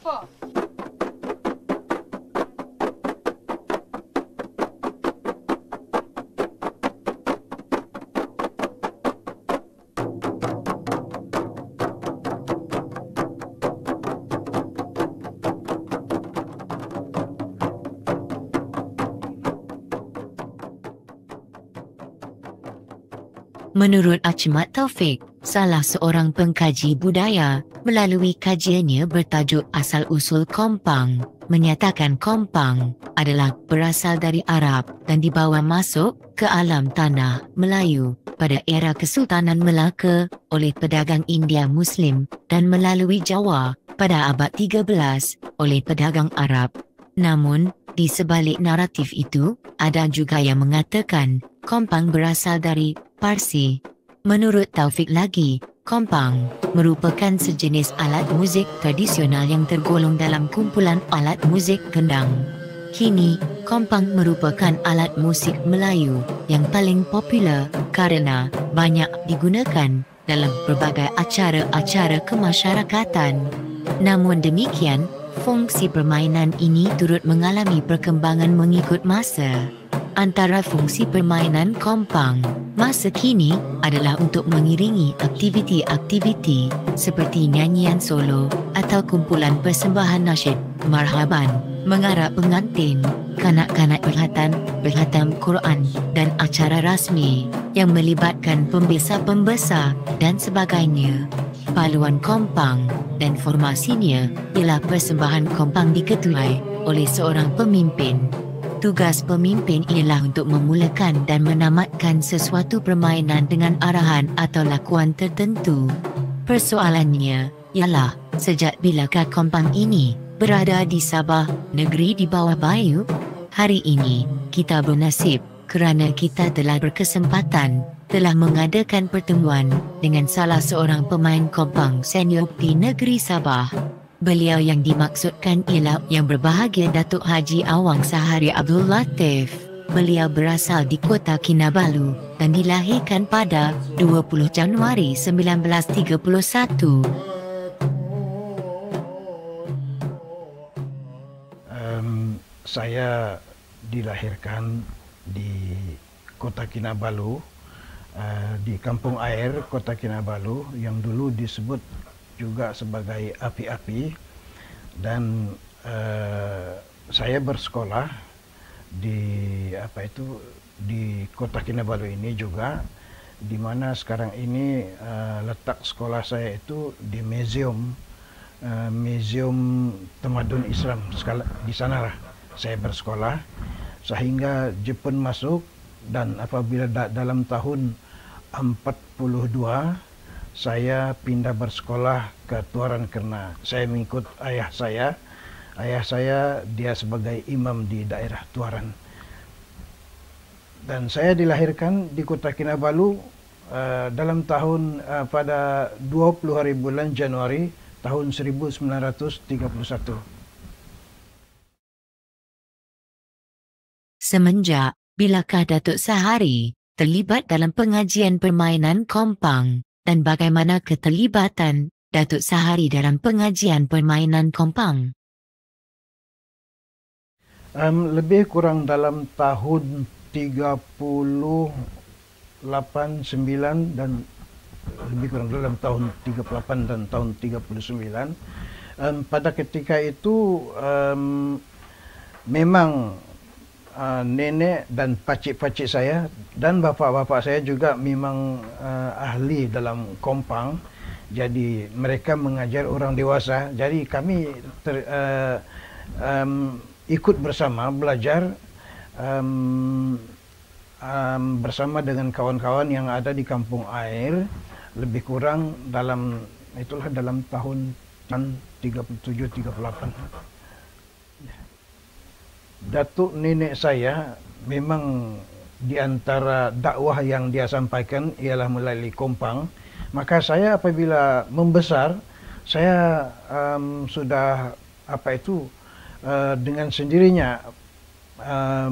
4. Menurut Achmad Taufik, salah seorang pengkaji budaya, melalui kajiannya bertajuk Asal-Usul Kompang, menyatakan Kompang adalah berasal dari Arab dan dibawa masuk ke alam tanah Melayu pada era Kesultanan Melaka oleh pedagang India Muslim dan melalui Jawa pada abad 13 oleh pedagang Arab. Namun, di sebalik naratif itu, ada juga yang mengatakan Kompang berasal dari Parsi. Menurut Taufik lagi, Kompang merupakan sejenis alat muzik tradisional yang tergolong dalam kumpulan alat muzik gendang. Kini, Kompang merupakan alat musik Melayu yang paling popular kerana banyak digunakan dalam berbagai acara-acara kemasyarakatan. Namun demikian, fungsi permainan ini turut mengalami perkembangan mengikut masa. Antara fungsi permainan Kompang masa kini adalah untuk mengiringi aktiviti-aktiviti seperti nyanyian solo atau kumpulan persembahan nasyid, marhaban, mengarah pengantin, kanak-kanak berkhatam Quran dan acara rasmi yang melibatkan pembesar-pembesar dan sebagainya. Paluan Kompang dan formasinya ialah persembahan Kompang diketuai oleh seorang pemimpin. Tugas pemimpin ialah untuk memulakan dan menamatkan sesuatu permainan dengan arahan atau lakuan tertentu. Persoalannya ialah, sejak bilakah Kompang ini berada di Sabah, negeri di bawah Bayu? Hari ini, kita bernasib kerana kita telah berkesempatan telah mengadakan pertemuan dengan salah seorang pemain Kompang senior di negeri Sabah. Beliau yang dimaksudkan ialah yang berbahagia Datuk Haji Awang Sahari Abdul Latif. Beliau berasal di Kota Kinabalu dan dilahirkan pada 20 Januari 1931. Saya dilahirkan di Kota Kinabalu, di Kampung Air Kota Kinabalu yang dulu disebut juga sebagai Api-Api, dan saya bersekolah di di Kota Kinabalu ini juga, di mana sekarang ini letak sekolah saya itu di Museum Tamadun Islam. Di sanalah saya bersekolah sehingga Jepun masuk, dan apabila dalam tahun 42 saya pindah bersekolah ke Tuaran kerana saya mengikut ayah saya. Ayah saya dia sebagai imam di daerah Tuaran. Dan saya dilahirkan di Kota Kinabalu dalam tahun pada 20 hari bulan Januari tahun 1931. Semenjak bilakah Datuk Sahari terlibat dalam pengajian permainan Kompang? Dan bagaimana keterlibatan Datuk Sahari dalam pengajian permainan Kompang? Lebih kurang dalam tahun 38-9 dan lebih kurang dalam tahun 38 dan tahun 39. Pada ketika itu memang nenek dan pakcik-pakcik saya dan bapa-bapa saya juga memang ahli dalam Kompang. Jadi mereka mengajar orang dewasa. Jadi kami ikut bersama belajar bersama dengan kawan-kawan yang ada di Kampung Air, lebih kurang dalam tahun 37-38. Datuk nenek saya memang di antara dakwah yang dia sampaikan ialah melalui Kompang. Maka saya apabila membesar, saya sudah dengan sendirinya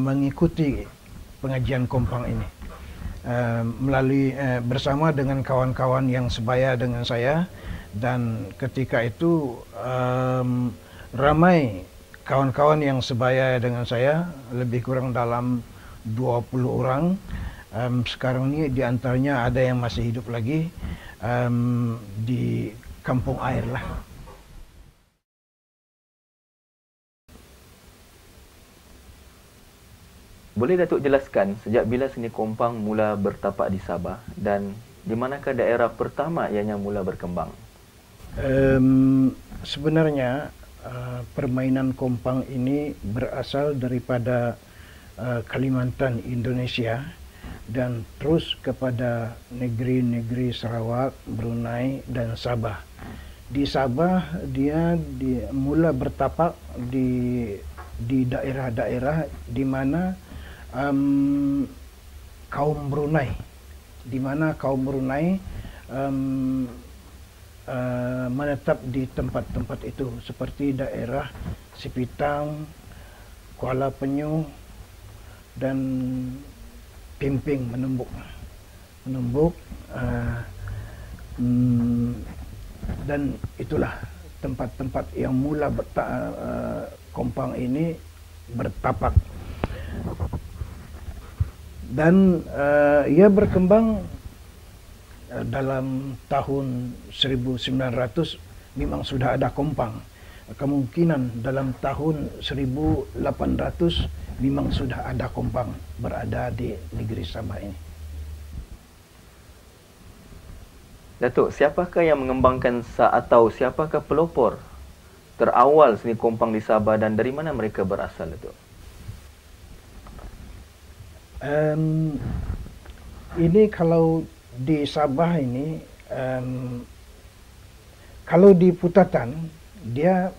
mengikuti pengajian Kompang ini melalui bersama dengan kawan-kawan yang sebaya dengan saya. Dan ketika itu ramai kawan-kawan yang sebaya dengan saya, lebih kurang dalam 20 orang. Sekarang ni di antaranya ada yang masih hidup lagi di kampung air lah. Boleh Datuk jelaskan sejak bila seni kompang mula bertapak di Sabah dan di manakah daerah pertama ianya mula berkembang? Sebenarnya permainan kompang ini berasal daripada Kalimantan, Indonesia, dan terus kepada negeri-negeri Sarawak, Brunei dan Sabah. Di Sabah dia mula bertapak di daerah-daerah di mana kaum Brunei, menetap di tempat-tempat itu, seperti daerah Sipitang, Kuala Penyu dan Pimping, Menumbuk, dan itulah tempat-tempat yang mula kompang ini bertapak. Dan ia berkembang dalam tahun 1900 memang sudah ada kompang. Kemungkinan dalam tahun 1800 memang sudah ada kompang berada di negeri Sabah ini. Datuk, siapakah yang mengembangkan atau siapakah pelopor terawal seni kompang di Sabah dan dari mana mereka berasal, Datuk? Ini kalau di Sabah ini, kalau di Putatan dia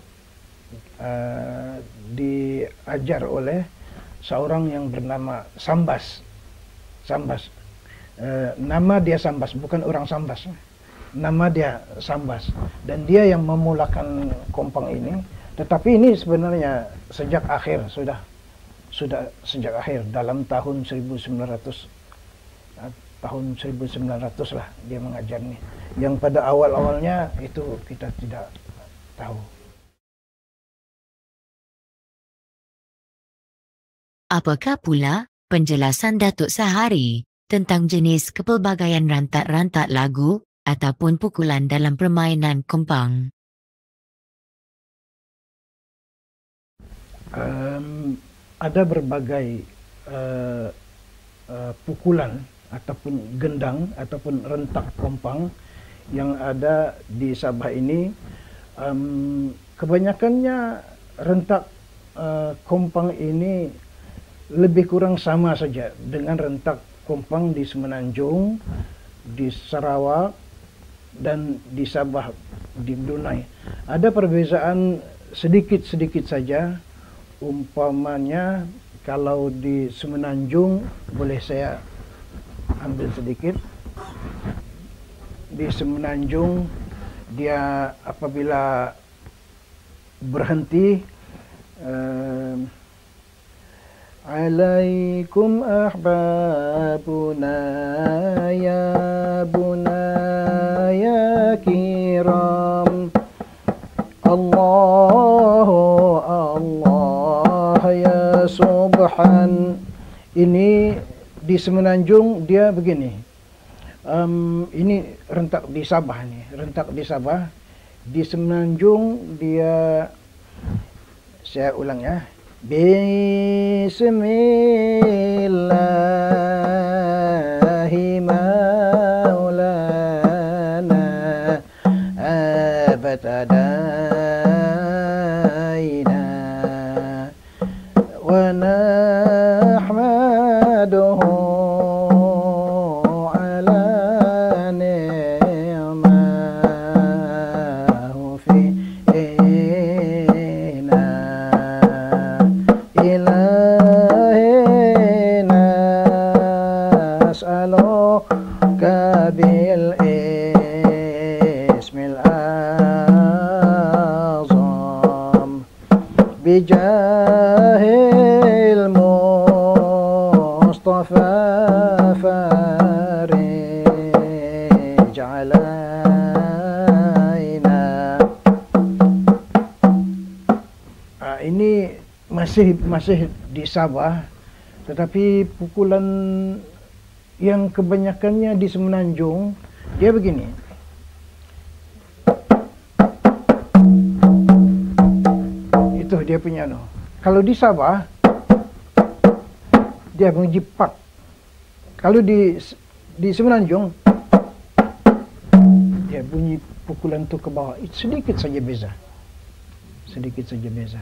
diajar oleh seorang yang bernama Sambas. Nama dia Sambas, bukan orang Sambas. Nama dia Sambas, dan dia yang memulakan kompang ini. Tetapi ini sebenarnya sejak akhir sudah sejak akhir dalam tahun 1900 lah dia mengajar ni. Yang pada awal-awalnya itu kita tidak tahu. Apakah pula penjelasan Datuk Sahari tentang jenis kepelbagaian rantak-rantak lagu ataupun pukulan dalam permainan kompang? Ada berbagai pukulan ataupun gendang ataupun rentak kompang yang ada di Sabah ini. Kebanyakannya rentak kompang ini lebih kurang sama saja dengan rentak kompang di Semenanjung, di Sarawak dan di Sabah, di Brunei. Ada perbezaan sedikit-sedikit saja. Umpamanya kalau di Semenanjung, boleh saya ambil sedikit. Di Semenanjung dia apabila berhenti, alaikum ahbabuna ya bunaya kiram, Allahu Allah ya subhan. Ini di Semenanjung dia begini. Ini rentak di Sabah nih, rentak di Sabah. Di Semenanjung dia, saya ulang ya. Bismillahi maulana abtadaina wa nahmaduhu ala ni'mahu fina ilahina as'aluka bil ismil azam bijahil mustafa farij alaina masih di Sabah, tetapi pukulan yang kebanyakannya di Semenanjung dia begini. Itu dia punya no. Kalau di Sabah dia bunyi pak. Kalau di Semenanjung dia bunyi pukulan tu ke bawah. Itu sedikit saja beza. Sedikit saja beza.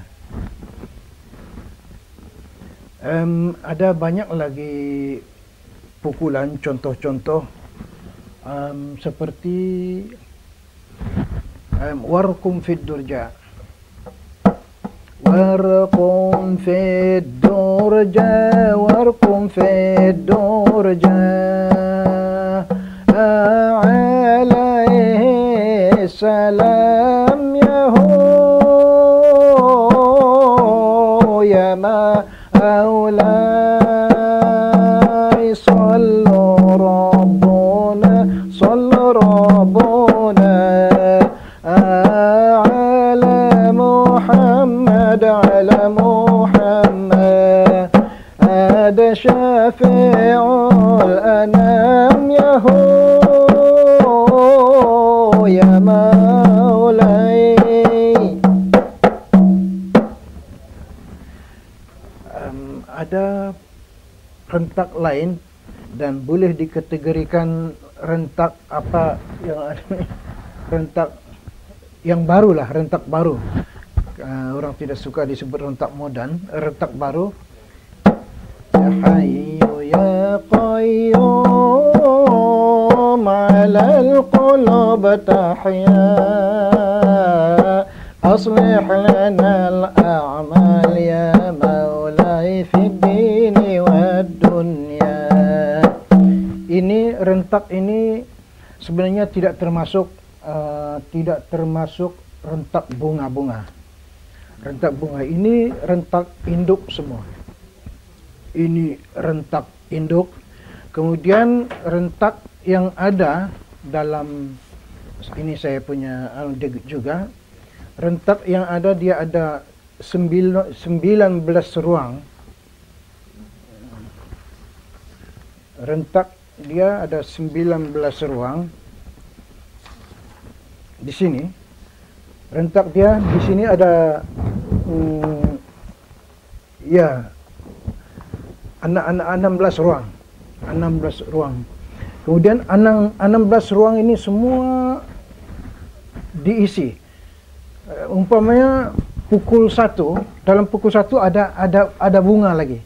Ada banyak lagi pukulan, contoh-contoh seperti warqum fid durja. Warqum fid durja, warqum fid durja. Alaihi salam ya ma أولاي صلوا ربنا على محمد هذا شافع الأنام يا مولاي. Ada rentak lain dan boleh dikategorikan rentak apa yang ada, rentak yang baru lah, rentak baru. Orang tidak suka disebut rentak modern, rentak baru. Ya Hayyu ya Qayyum 'alal qulub tahya aslih lana al-a'mal ya maulai fid dini wad dunya. Ini rentak ini sebenarnya tidak termasuk rentak bunga-bunga. Rentak bunga ini rentak induk semua. Ini rentak induk. Kemudian rentak yang ada dalam ini saya punya juga. Rentak yang ada dia ada 19 ruang. Rentak dia ada 19 ruang. Di sini rentak dia di sini ada ya 16 ruang. 16 ruang. Kemudian 16 ruang ini semua diisi. Umpamanya pukul 1, dalam pukul 1 ada bunga lagi.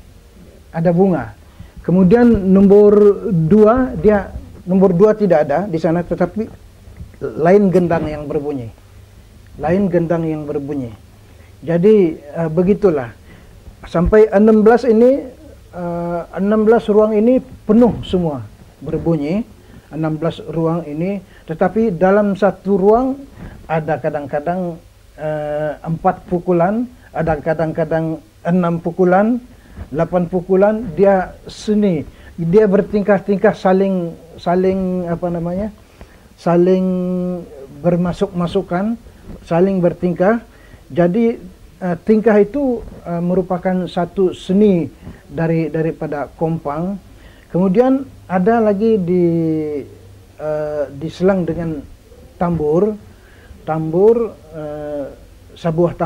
Ada bunga. Kemudian nomor 2 tidak ada di sana, tetapi lain gendang yang berbunyi. Lain gendang yang berbunyi. Jadi begitulah. Sampai 16 ini 16 ruang ini penuh semua berbunyi. 16 ruang ini, tetapi dalam satu ruang ada kadang-kadang 4 pukulan, ada kadang-kadang 6 pukulan, 8 pukulan. Dia seni, dia bertingkah-tingkah, saling saling bermasuk-masukan, saling bertingkah. Jadi tingkah itu merupakan satu seni daripada kompang. Kemudian ada lagi diselang dengan tambur. Sebuah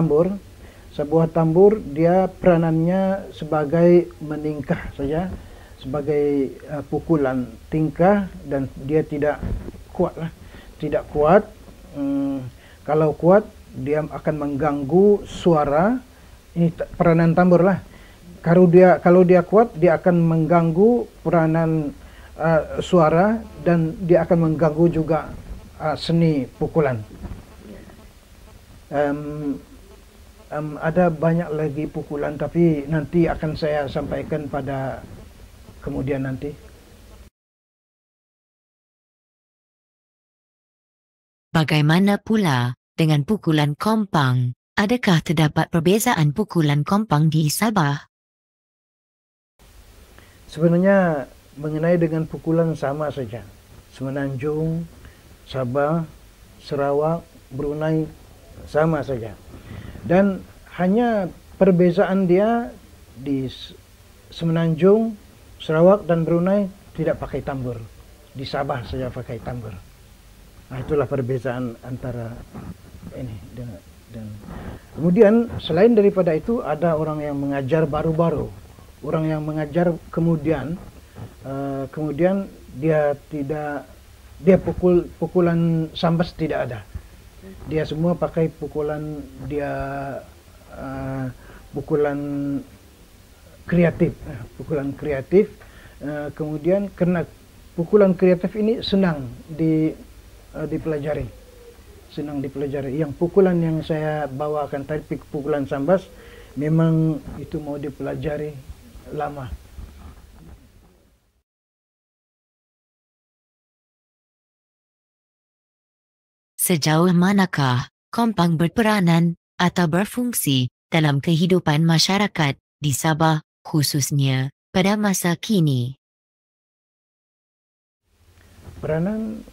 tambur dia peranannya sebagai meningkah saja, sebagai pukulan tingkah, dan dia tidak kuat. Kalau kuat dia akan mengganggu suara. Ini peranan tambur lah. Kalau dia kuat, dia akan mengganggu peranan suara, dan dia akan mengganggu juga seni pukulan. Ada banyak lagi pukulan, tapi nanti akan saya sampaikan pada kemudian nanti. Bagaimana pula dengan pukulan kompang? Adakah terdapat perbezaan pukulan kompang di Sabah? Sebenarnya mengenai dengan pukulan sama saja. Semenanjung, Sabah, Sarawak, Brunei sama saja. Dan hanya perbezaan dia di Semenanjung, Sarawak dan Brunei tidak pakai tambur. Di Sabah saja pakai tambur. Nah, itulah perbezaan antara ini dan kemudian selain daripada itu ada orang yang mengajar baru-baru, orang yang mengajar kemudian dia pukulan sambas tidak ada. Dia semua pakai pukulan pukulan kreatif. Kemudian karena pukulan kreatif ini senang dipelajari. Yang pukulan yang saya bawakan tadi, pukulan sambas, memang itu mau dipelajari lama. Sejauh manakah kompang berperanan atau berfungsi dalam kehidupan masyarakat di Sabah, khususnya pada masa kini? Peranan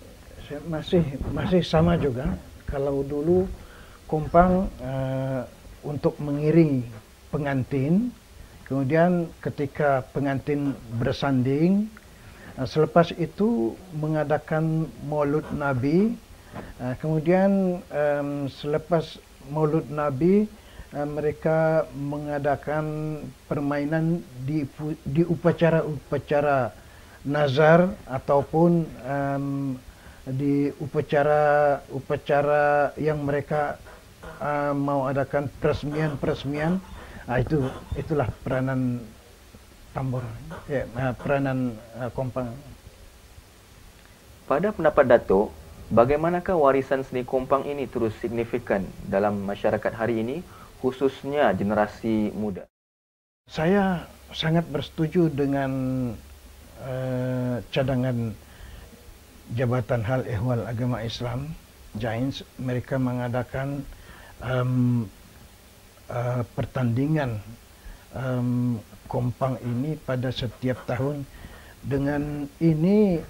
masih sama juga. Kalau dulu kompang untuk mengiringi pengantin, kemudian ketika pengantin bersanding, selepas itu mengadakan Maulud Nabi. Kemudian selepas Maulud Nabi, mereka mengadakan permainan di upacara-upacara nazar ataupun di upacara yang mereka mau adakan peresmian. Itulah peranan tambur, peranan kompang. Pada pendapat Datuk, bagaimanakah warisan seni kompang ini terus signifikan dalam masyarakat hari ini, khususnya generasi muda? Saya sangat bersetuju dengan cadangan Jabatan Hal Ehwal Agama Islam, JAINS. Mereka mengadakan pertandingan kompang ini pada setiap tahun. Dengan ini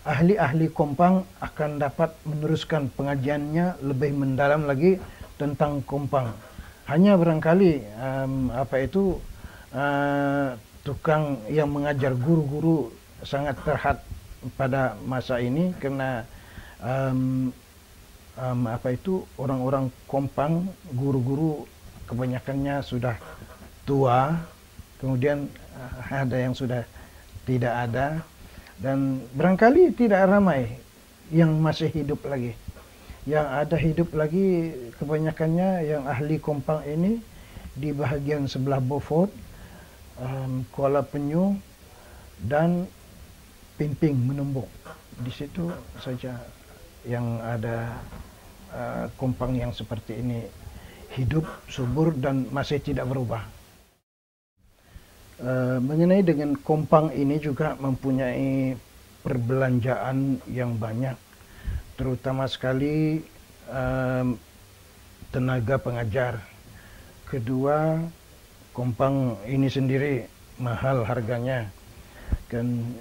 ahli-ahli kompang akan dapat meneruskan pengajiannya lebih mendalam lagi tentang kompang. Hanya barangkali tukang yang mengajar, guru-guru sangat terhad pada masa ini karena orang-orang kompang, guru-guru kebanyakannya sudah tua, kemudian ada yang sudah tidak ada, dan barangkali tidak ramai yang masih hidup lagi. Yang ada hidup lagi kebanyakannya yang ahli kompang ini di bahagian sebelah Beaufort, Kuala Penyu dan Pimping Menumbuk. Di situ saja yang ada kompang yang seperti ini hidup, subur dan masih tidak berubah. Mengenai dengan kompang ini juga mempunyai perbelanjaan yang banyak, terutama sekali tenaga pengajar. Kedua, kompang ini sendiri mahal harganya. Dan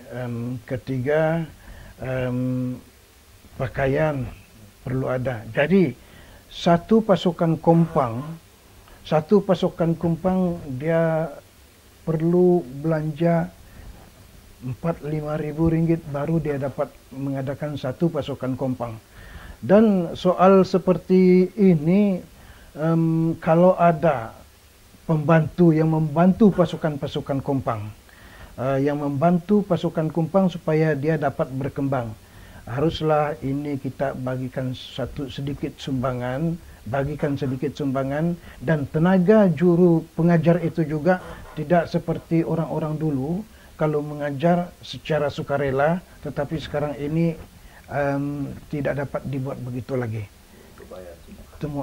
ketiga, pakaian perlu ada. Jadi satu pasukan kompang dia perlu belanja 4-5 ribu ringgit baru dia dapat mengadakan satu pasukan kompang. Dan soal seperti ini, kalau ada pembantu yang membantu pasukan-pasukan kompang, yang membantu pasukan kompang supaya dia dapat berkembang, haruslah ini kita bagikan sedikit sumbangan, dan tenaga juru pengajar itu juga tidak seperti orang-orang dulu kalau mengajar secara sukarela, tetapi sekarang ini tidak dapat dibuat begitu lagi.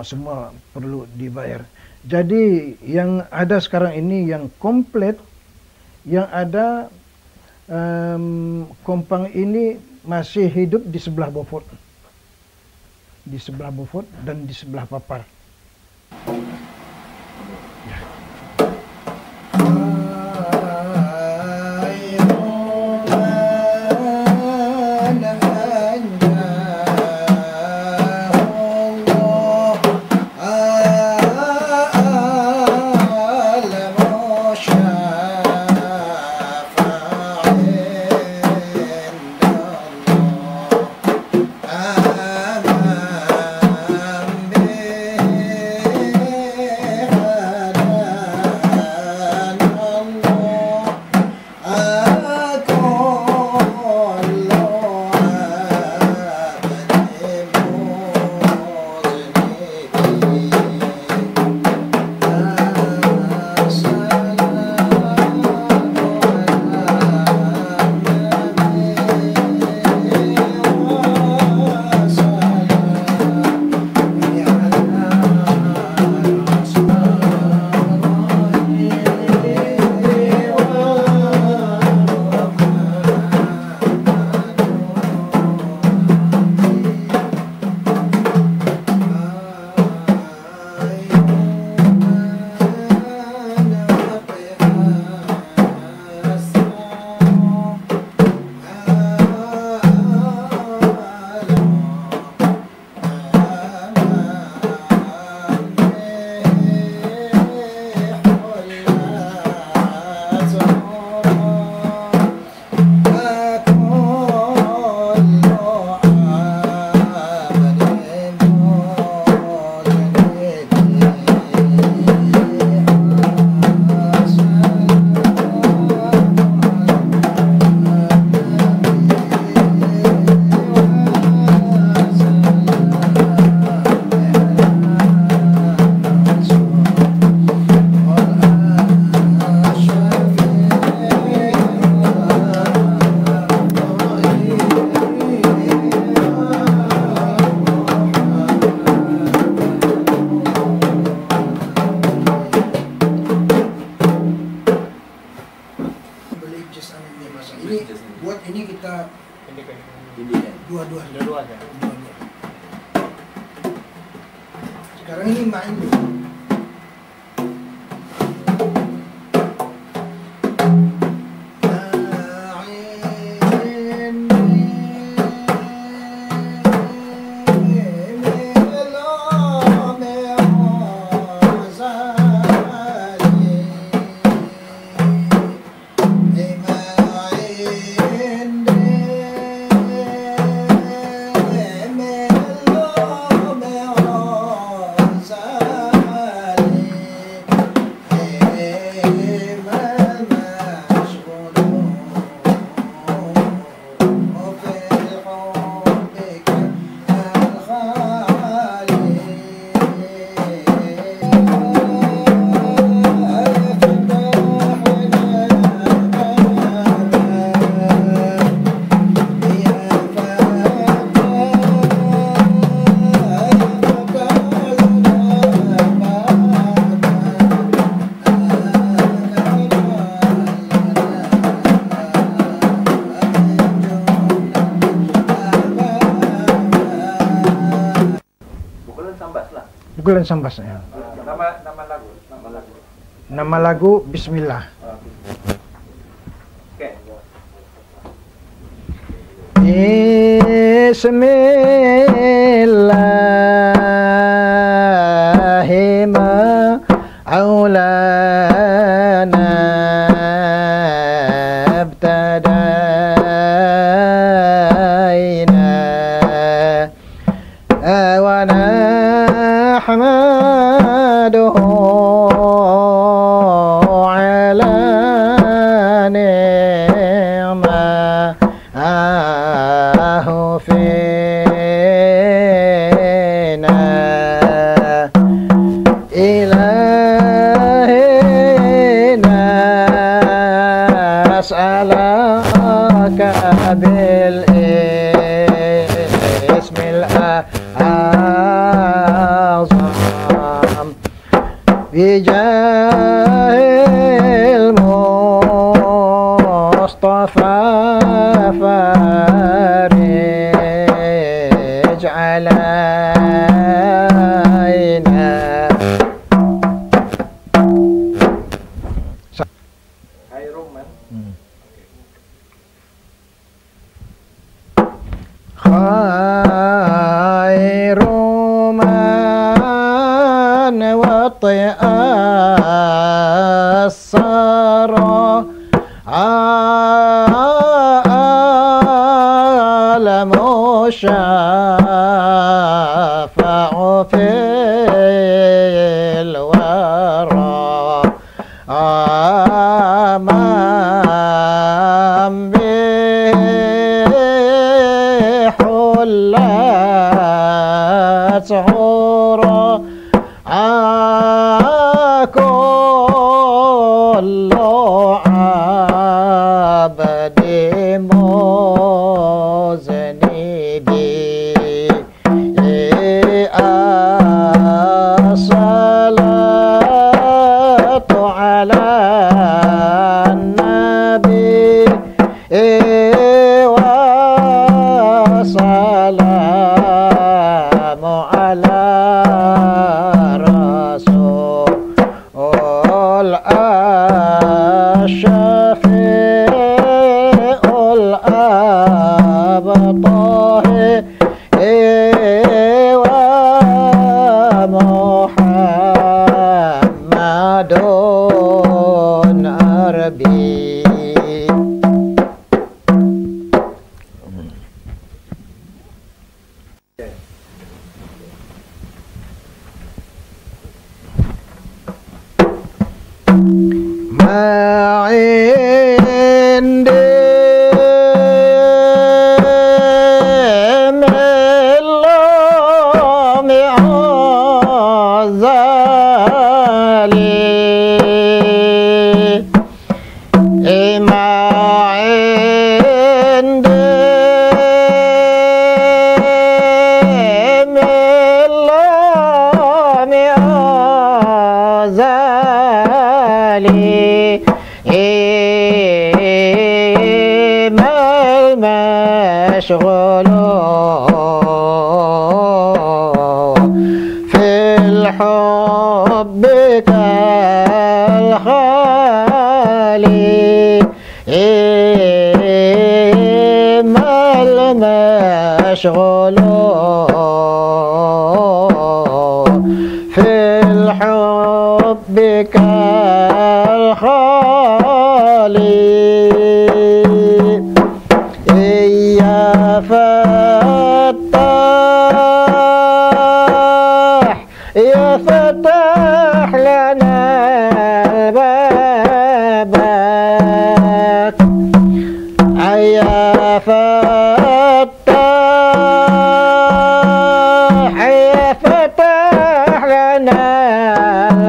Semua perlu dibayar. Jadi yang ada sekarang ini yang komplit, yang ada kompang ini masih hidup di sebelah Beaufort. Di sebelah Beaufort dan di sebelah Papar. Sekarang ini main dulu. Pukulan sambas ya. Nama lagu. Nama lagu Bismillah. Oke. Bismillahirrahmanirrahim. ابتدينا ونحمده على نعمه فينا إلهنا أسألك بالاسم الأعظم بجاه المصطفى فارج علينا. Hai Roman. خير من وطئ الثرى عالم الشفاع في الورى من به حلت عرى كل عبد مذنب الصلاة على النبي وسلام على رسول الشفيع الأبطاه ومحمد أربي. ما عندي من الله عزالي ما عندي من الله عزالي ما المشغول في حبك الخالي ما المشغول في الحب كالخالي يا فتاح يا فتاح لنا بابك يا فتاح يا فتاح لنا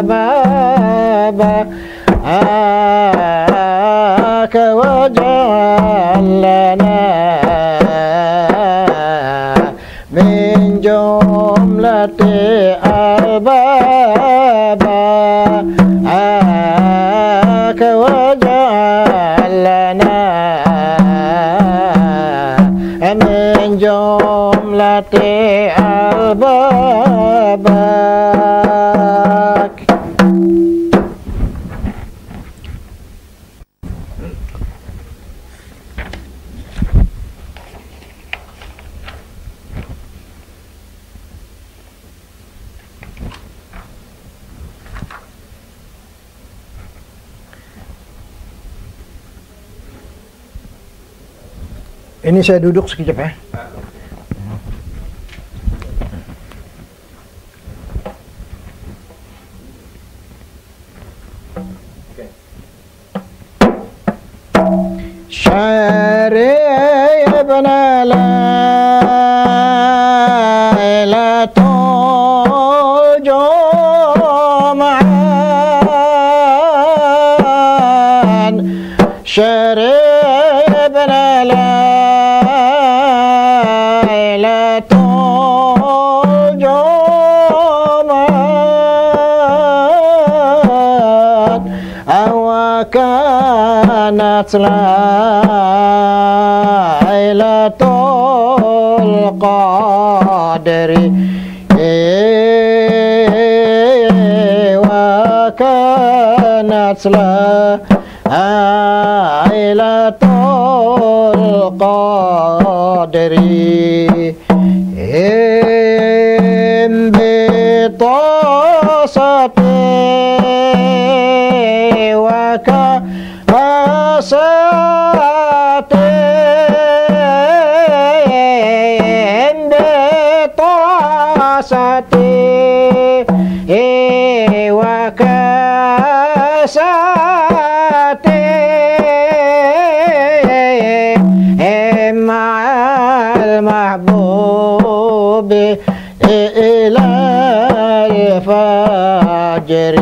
بابك واجعل لنا من جملة الباب واجعل لنا من جملة الباب. Ini saya duduk sekejap ya. Syari ibn Lailatul Jum'an Syari ibn Lailatul Jum'an Awakanat Lailatul Qadri Wakanat Lailatul Qadri Bitasati Wakasati Bitasati Wakasati المحبوب إلى الفجر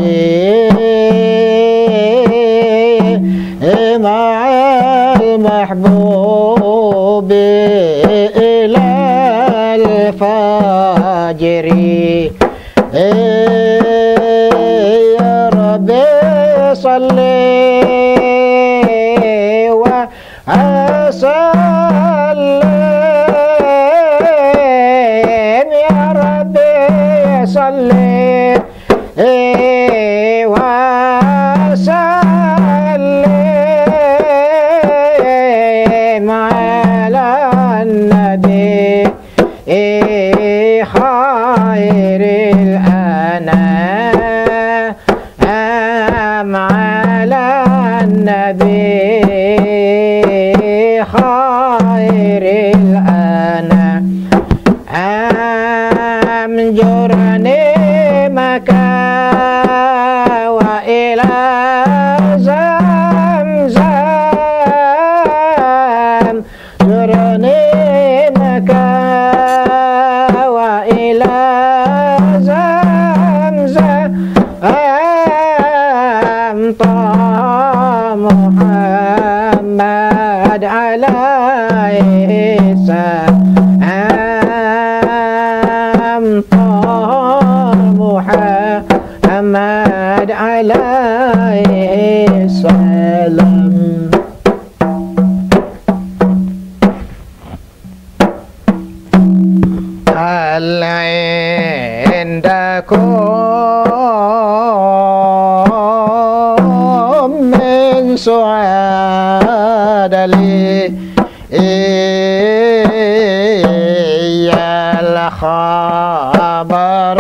مع المحبوب إلى الفجر يا ربي صلي وسلم يا ربي صلي وسلم على النبي خير الأنام على النبي خير الأنام جرني مكة وإلى زمزم جرني مكة وإلى زمزم طه محمد عليه السلام طه محمد عليه السلام. العين عندكم من سعاد لي الخبر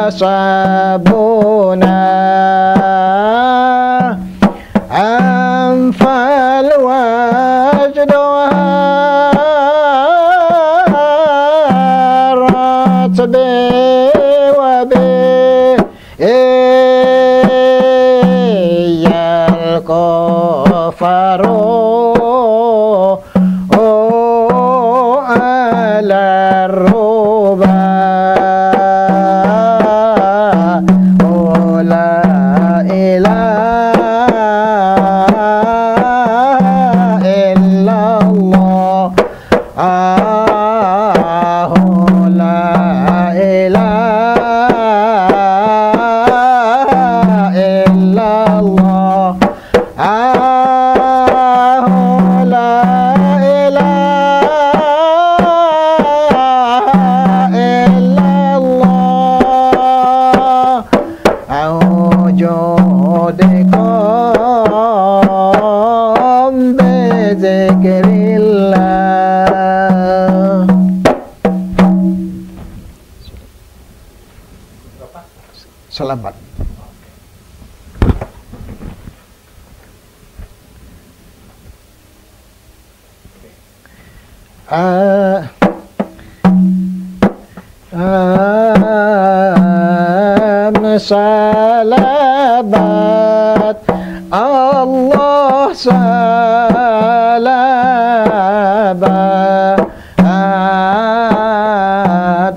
أصابنا أنفى الوجد هارت بي وبي الكفر على الربا لا إله إلا الله لا إله إلا الله لا إله إلا الله وجودكم بذكر الله. Selamat. Salabat Allah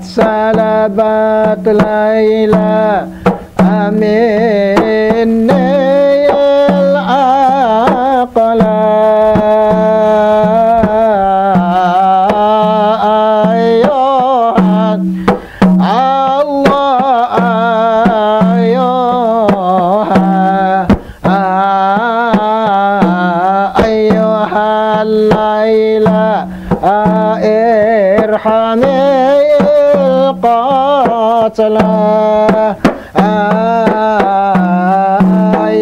salabat Laila amin nil aqla ayuhan Allah ayuhan Laila irhami القاتلة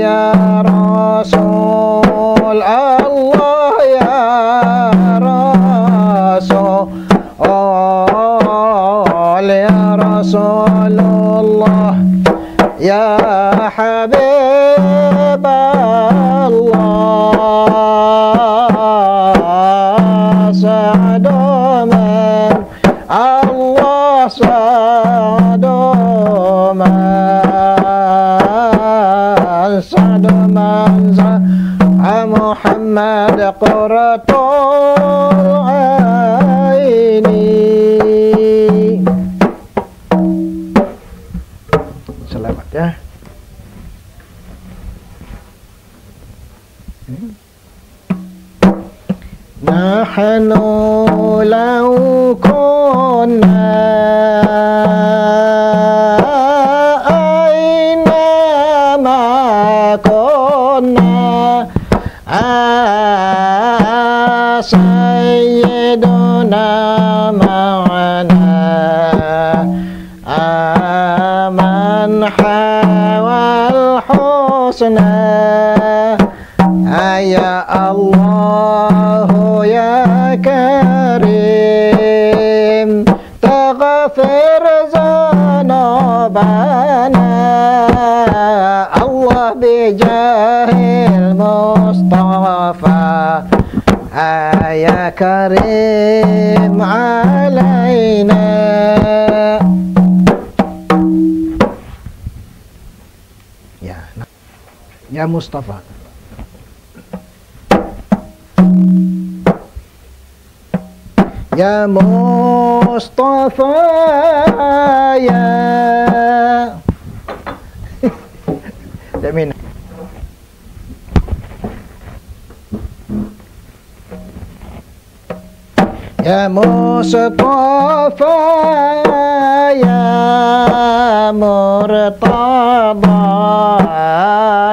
يا رسول الله يا رسول الله يا حبيب الله سعد من الله سعد من محمد قرة العين. Selamat ya. Nahnu law kunna aina ma kunna sayyiduna ma'ana aman hawal husna ya Allah ya Karim taghfir zanabana Allah bijahil Mustafa ya Karim alaina. Ya Mustafa. Ya Mustafa ya Jamin. Ya Mustafa ya Murtada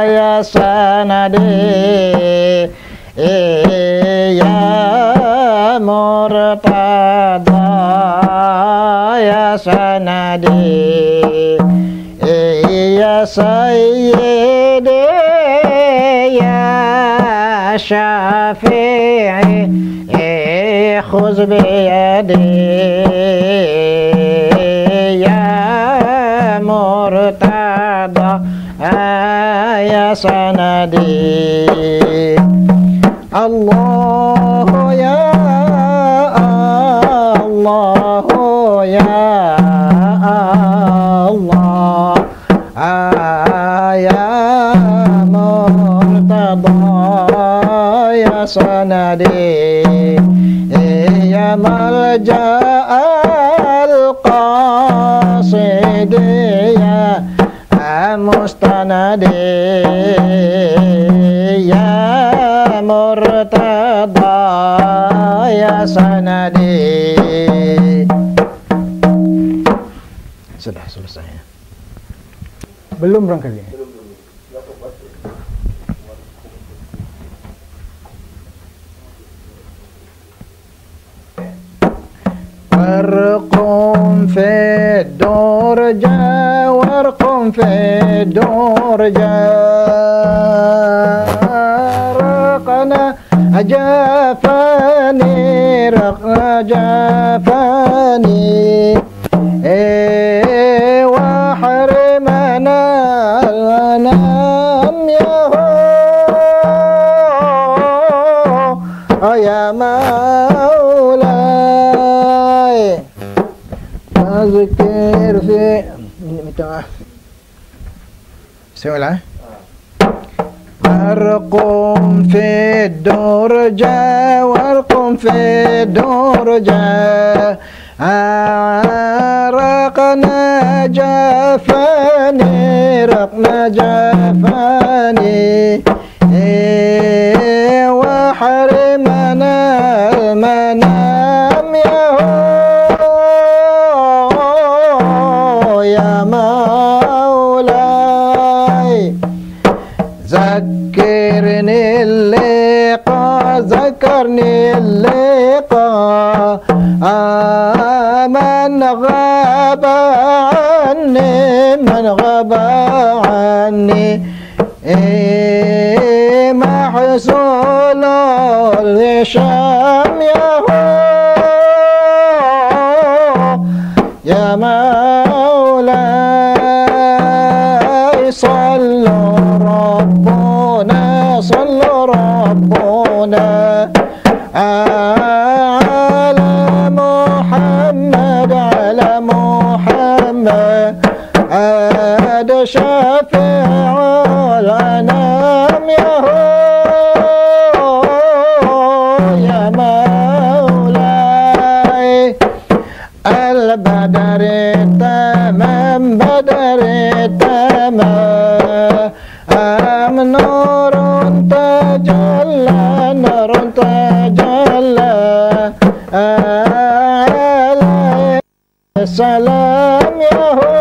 ya sanadi ya Murtada ya sanadi ya sayyidi ya syafi'i khuz biyadi ya Murtada ya sanadi Allah ya Allah ya Allah ya Murtada ya sanadi ya malja al-qasidi ya mustanadi ya Murtada ya sanadi. Sudah selesai. Belum barangkali. Warqum fi durja warqum fi durja raqna ajafani raqna jafani wa harimana al-anam ya maulay azkir fi minta seolah warqum fi durja warqum fi durja raqna jafani raqna jafani wa harimana al-manam ya maulay ذكرني اللقاء ذكرني اللقاء من غاب عني من غاب عني محصول الهشام يا مولاي صلوا ربنا على محمد على محمد هذا شفيع الأنام يا مولاي البدر تمام بدر تمام نور تجلى نور تجلى عليه السلام يا